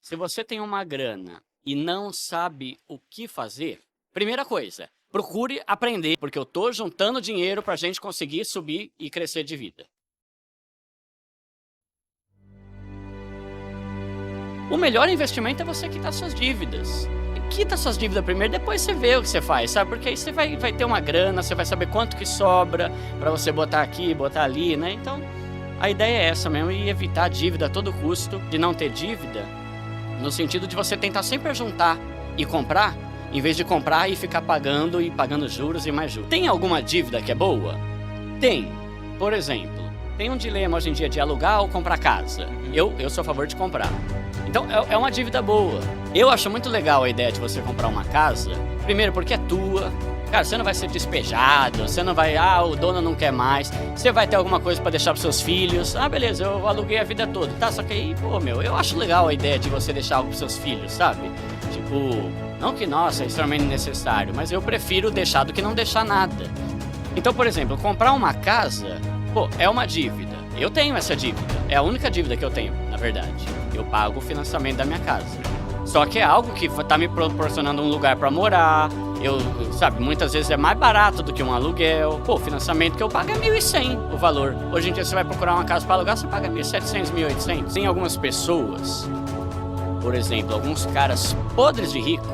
Se você tem uma grana e não sabe o que fazer, primeira coisa, procure aprender, porque eu tô juntando dinheiro pra gente conseguir subir e crescer de vida. O melhor investimento é você quitar suas dívidas. Quita suas dívidas primeiro, depois você vê o que você faz, sabe? Porque aí você vai ter uma grana, você vai saber quanto que sobra pra você botar aqui, botar ali, né? Então, a ideia é essa mesmo, e evitar a dívida a todo custo, de não ter dívida, no sentido de você tentar sempre juntar e comprar, em vez de comprar e ficar pagando e pagando juros e mais juros. Tem alguma dívida que é boa? Tem. Por exemplo, tem um dilema hoje em dia de alugar ou comprar casa. Eu sou a favor de comprar. Então, é uma dívida boa. Eu acho muito legal a ideia de você comprar uma casa. Primeiro, porque é tua. Cara, você não vai ser despejado, você não vai... o dono não quer mais. Você vai ter alguma coisa pra deixar pros seus filhos. Beleza, eu aluguei a vida toda, tá? Só que aí, eu acho legal a ideia de você deixar algo pros seus filhos, sabe? Tipo, não que, nossa, é extremamente necessário, mas eu prefiro deixar do que não deixar nada. Então, por exemplo, comprar uma casa, é uma dívida. Eu tenho essa dívida. É a única dívida que eu tenho, na verdade. Eu pago o financiamento da minha casa. Só que é algo que tá me proporcionando um lugar pra morar. Sabe, muitas vezes é mais barato do que um aluguel. O financiamento que eu pago é 1.100 o valor. Hoje em dia você vai procurar uma casa pra alugar, você paga 1.700, 1.800. Tem algumas pessoas, por exemplo, alguns caras podres de rico,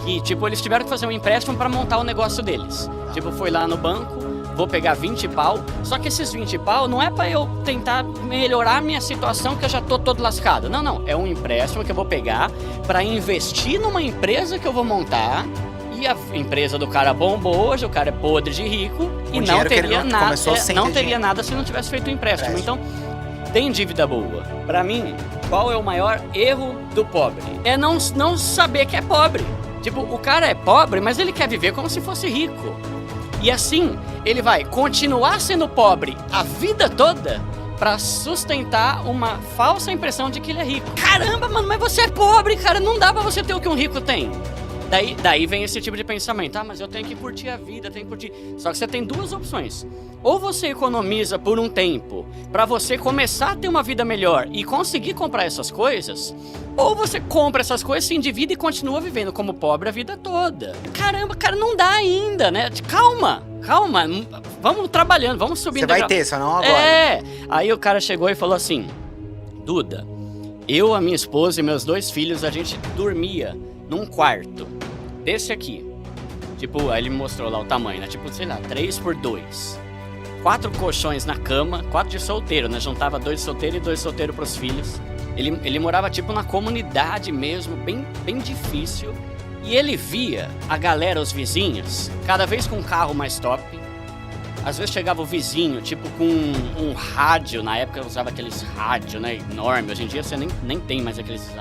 que, tipo, eles tiveram que fazer um empréstimo pra montar o negócio deles. Tipo, foi lá no banco, vou pegar 20 pau, só que esses 20 pau não é pra eu tentar melhorar a minha situação, que eu já tô todo lascado. Não, é um empréstimo que eu vou pegar pra investir numa empresa que eu vou montar, e a empresa do cara bombou hoje, o cara é podre de rico, e não teria nada se não tivesse feito o empréstimo. Então, tem dívida boa. Pra mim, qual é o maior erro do pobre? É não saber que é pobre. Tipo, o cara é pobre, mas ele quer viver como se fosse rico. E assim, ele vai continuar sendo pobre a vida toda pra sustentar uma falsa impressão de que ele é rico. Caramba, mano, mas você é pobre, cara, não dá pra você ter o que um rico tem. Daí vem esse tipo de pensamento. Mas eu tenho que curtir a vida, tenho que curtir. Só que você tem duas opções. Ou você economiza por um tempo pra você começar a ter uma vida melhor e conseguir comprar essas coisas, ou você compra essas coisas, se endivida e continua vivendo como pobre a vida toda. Caramba, cara, não dá ainda, né? Calma, vamos trabalhando, vamos subindo. Você vai ter, só não agora. Aí o cara chegou e falou assim: Duda, eu, a minha esposa e meus 2 filhos, a gente dormia num quarto desse aqui. Tipo, aí ele me mostrou lá o tamanho, né? Tipo, sei lá, 3x2. 4 colchões na cama, 4 de solteiro, né? Juntava 2 de solteiro e 2 de solteiro pros filhos. Ele morava, tipo, na comunidade mesmo, bem difícil. E ele via a galera, os vizinhos, cada vez com um carro mais top. Às vezes chegava o vizinho, tipo, com um rádio. Na época eu usava aqueles rádios, né? Enorme. Hoje em dia você nem tem mais aqueles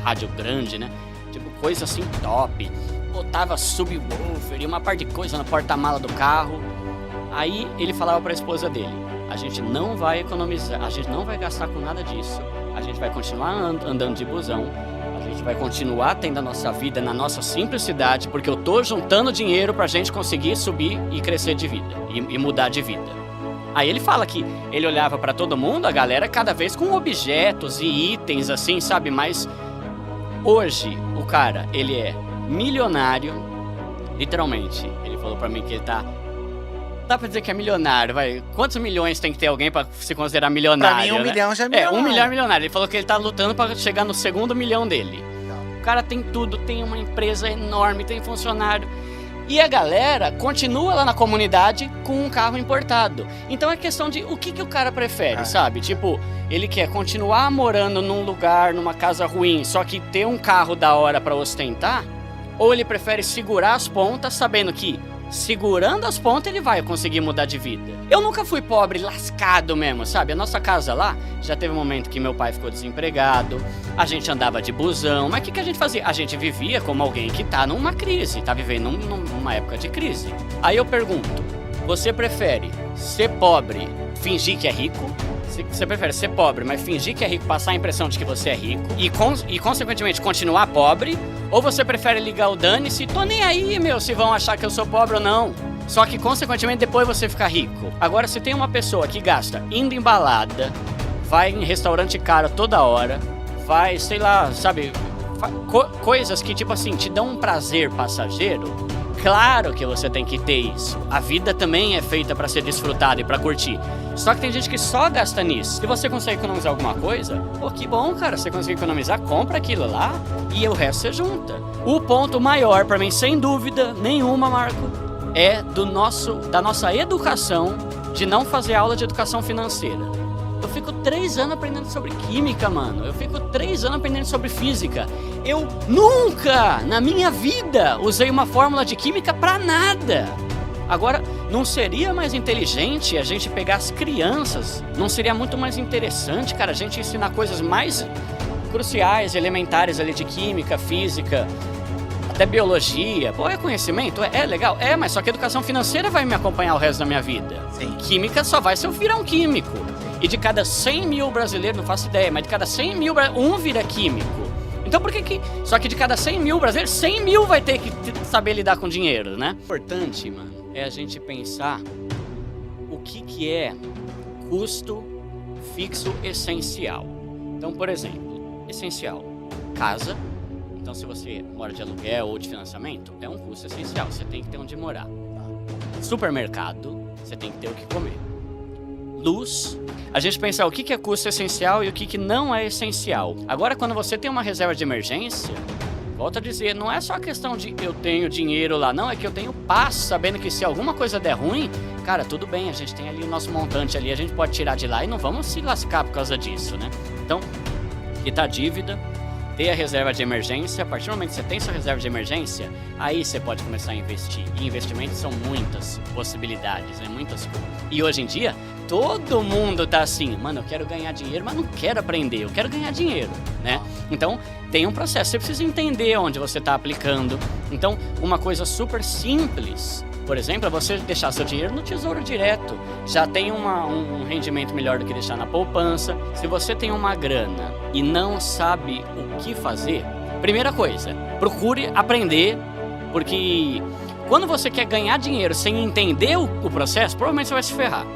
rádio grande, né? Tipo, coisa assim top. Botava subwoofer e uma par de coisa no porta-mala do carro. Aí ele falava pra esposa dele: a gente não vai economizar, a gente não vai gastar com nada disso. A gente vai continuar andando de busão. A gente vai continuar tendo a nossa vida na nossa simplicidade, porque eu tô juntando dinheiro pra gente conseguir subir e crescer de vida e mudar de vida. Aí ele fala que ele olhava pra todo mundo, a galera cada vez com objetos e itens assim, sabe? Mas hoje o cara, ele é milionário, literalmente. Ele falou pra mim que ele tá... Dá pra dizer que é milionário, vai. Quantos milhões tem que ter alguém pra se considerar milionário? Pra mim, 1 milhão já é milionário. 1 milhão é milionário. Ele falou que ele tá lutando pra chegar no 2º milhão dele. O cara tem tudo, tem uma empresa enorme, tem funcionário. E a galera continua lá na comunidade com um carro importado. Então é questão de o que o cara prefere, sabe? Tipo, ele quer continuar morando num lugar, numa casa ruim, só que ter um carro da hora pra ostentar? Ou ele prefere segurar as pontas, sabendo que segurando as pontas ele vai conseguir mudar de vida? Eu nunca fui pobre, lascado mesmo, sabe? A nossa casa lá, já teve um momento que meu pai ficou desempregado, a gente andava de busão, mas o que a gente fazia? A gente vivia como alguém que tá numa crise, tá vivendo numa época de crise. Aí eu pergunto, você prefere ser pobre, fingir que é rico? Você prefere ser pobre, mas fingir que é rico, passar a impressão de que você é rico e consequentemente continuar pobre? Ou você prefere ligar o dane-se, tô nem aí, meu, se vão achar que eu sou pobre ou não. Só que consequentemente depois você ficar rico. Agora, se tem uma pessoa que gasta indo em balada, vai em restaurante caro toda hora, vai, sei lá, sabe, coisas que, tipo assim, te dão um prazer passageiro. Claro que você tem que ter isso. A vida também é feita pra ser desfrutada e pra curtir. Só que tem gente que só gasta nisso. Se você consegue economizar alguma coisa, pô, que bom, cara. Você consegue economizar, compra aquilo lá e o resto você junta. O ponto maior pra mim, sem dúvida nenhuma, Marco, é da nossa educação de não fazer aula de educação financeira. Eu fico 3 anos aprendendo sobre química, mano. Eu fico 3 anos aprendendo sobre física. Eu nunca, na minha vida, usei uma fórmula de química pra nada. Agora, não seria mais inteligente a gente pegar as crianças? Não seria muito mais interessante, cara, a gente ensinar coisas mais cruciais, elementares ali de química, física, até biologia? Pô, é conhecimento? É legal? É, mas só que a educação financeira vai me acompanhar o resto da minha vida. Sim. Química só vai se eu virar um químico. E de cada 100 mil brasileiros, não faço ideia, mas de cada 100 mil, um vira químico. Então por que... Só que de cada 100 mil brasileiros, 100 mil vai ter que saber lidar com dinheiro, né? O importante, mano, é a gente pensar o que é custo fixo essencial. Então, por exemplo, essencial, casa. Então, se você mora de aluguel ou de financiamento, é um custo essencial, você tem que ter onde morar. Supermercado, você tem que ter o que comer. Luz, a gente pensa o que é custo essencial e o que não é essencial. Agora, quando você tem uma reserva de emergência, volto a dizer, não é só a questão de eu tenho dinheiro lá, não, é que eu tenho paz, sabendo que se alguma coisa der ruim, cara, tudo bem, a gente tem ali o nosso montante ali, a gente pode tirar de lá e não vamos se lascar por causa disso, né? Então, quitar dívida, ter a reserva de emergência. A partir do momento que você tem sua reserva de emergência, aí você pode começar a investir. E investimentos são muitas possibilidades, né? Muitas coisas. E hoje em dia, todo mundo tá assim, mano, eu quero ganhar dinheiro, mas não quero aprender, eu quero ganhar dinheiro, né? Então, tem um processo, você precisa entender onde você tá aplicando. Então, uma coisa super simples, por exemplo, é você deixar seu dinheiro no Tesouro Direto. Já tem um rendimento melhor do que deixar na poupança. Se você tem uma grana e não sabe o que fazer, primeira coisa, procure aprender, porque quando você quer ganhar dinheiro sem entender o processo, provavelmente você vai se ferrar.